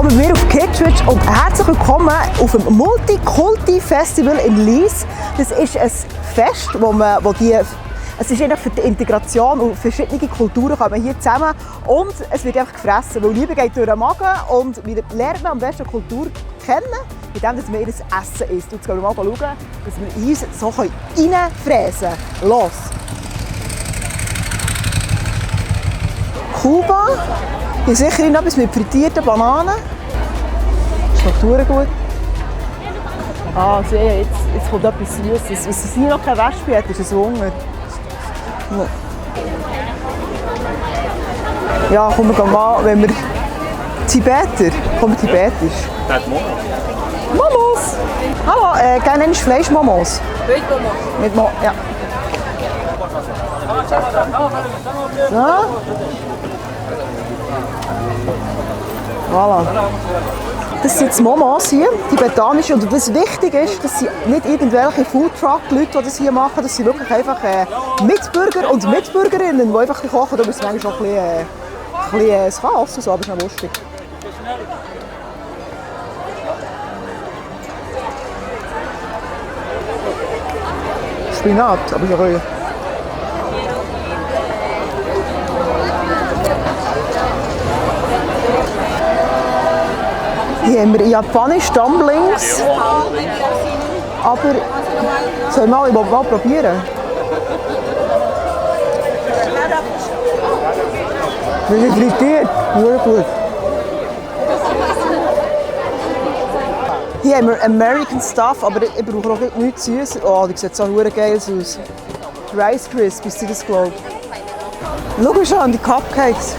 willkommen bei mir auf Kittredge und herzlich willkommen auf dem Multikulti-Festival in Lyss. Das ist ein Fest, es ist eigentlich für die Integration und verschiedene Kulturen kommen hier zusammen und es wird einfach gefressen, weil Liebe geht durch den Magen und wir lernen am besten Kultur kennen, indem wir ihr Essen isst. Und jetzt gehen wir mal schauen, dass wir uns so reinfräsen können. Los! Kuba, hier sicher noch etwas mit frittierten Bananen. Schmeckt gut. Ah, sehe, jetzt kommt etwas Süßes. Was es hier noch keine Wespe hat, ist es Hunger. Ja, komm, wir gehen mal, wenn wir Tibeter, kommen wir tibetisch. Momos! Hallo, gerne nennst du Fleischmomos? Mit Momos. Mit Momos, ja. So. Voilà. Das sind jetzt Momos hier, tibetanische. Und was wichtig ist, das sind nicht irgendwelche Foodtruck-Leute, die das hier machen. Das sind wirklich einfach Mitbürger und Mitbürgerinnen, die einfach kochen. Da müssen wir eigentlich auch ein bisschen Chaos, so, aber es ist noch lustig. Spinat, aber ich rühre. Hier haben wir japanische Dumplings. Aber soll ich mal probieren? Wir sind frittiert. Sehr gut. Hier haben wir American Stuff, aber ich brauche auch nichts Süßes. Oh, die sieht so geil aus. Rice Krispies sind das, glaube ich. Schau schon an die Cupcakes.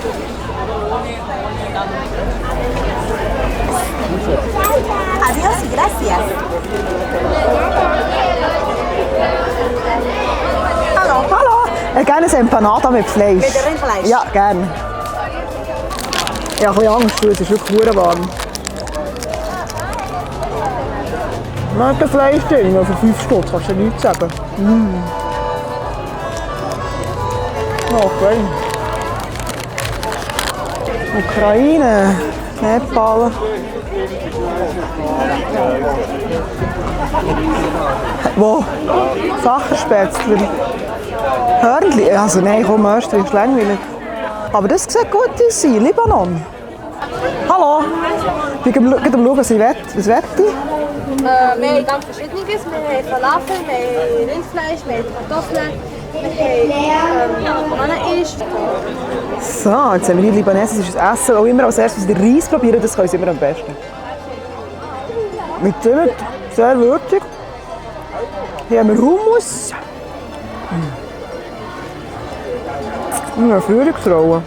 Adiós y gracias. Hallo. Hallo. Gerne ein Empanada mit Fleisch. Mit Rindfleisch? Ja, gerne. Ich habe ein bisschen Angst, es ist wirklich sehr warm. Man hat Fleisch drin, für 5 Stutz kannst du nichts sagen. Okay. Ukraine, Nepal. Wo? Sacherspätzler. Hörnli? Also nein, komm, Hörnli ist langweilig. Aber das sieht gut aus, Libanon. Hallo. Ich bin am schauen, was ich will. Was will ich? Wir haben ganz Verschiedenes. Wir haben Falafel, wir haben Rindfleisch, wir haben Kartoffeln, wir haben Bananen-Eis. So, jetzt haben wir hier libanesisches Essen. Auch immer als erstes den Reis probieren, das können sie immer am besten. Mit Zimt, sehr würzig. Hier haben wir Hummus. Eine Führungsrolle.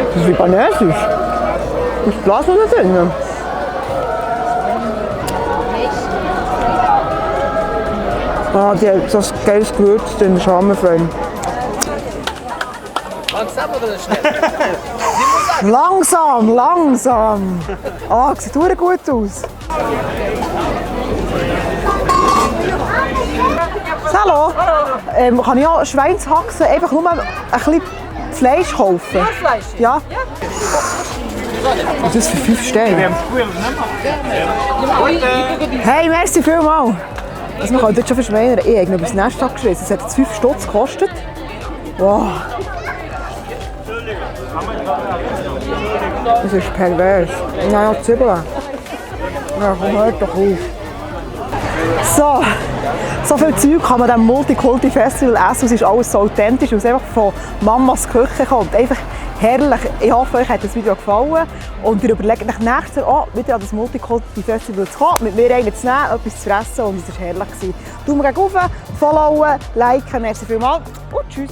Das ist libanesisch. Das ist Glas da drin. Ah, die hat so ein geiles Gewürz drin, schamefreien. Langsam oder schnell? Langsam. Ah, sieht verdammt gut aus. Hallo. Kann ich auch Schweinshaxen einfach nur ein bisschen Fleisch kaufen? Fleisch? Ja. Was ist das für 5 Steine? Hey, merci vielmals. Also man kann dort schon verschweinern. Ich habe noch bis nächsten Tag geschrieben. Es hat jetzt 5 Stutz gekostet. Wow. Das ist pervers. Naja, Zwiebeln. Ja, komm, hört doch auf. So viel Zeug kann man diesem Multikulti-Festival essen. Es ist alles so authentisch, weil es einfach von Mamas Küche kommt. Einfach herrlich. Ich hoffe, euch hat das Video gefallen. Und ihr überlegt euch nächstes Jahr auch, wieder an das Multikulti-Festival zu kommen, mit mir einen zu nehmen, etwas zu fressen. Und es war herrlich. Daumen gegen rauf, followen, liken. Merci vielmals und tschüss.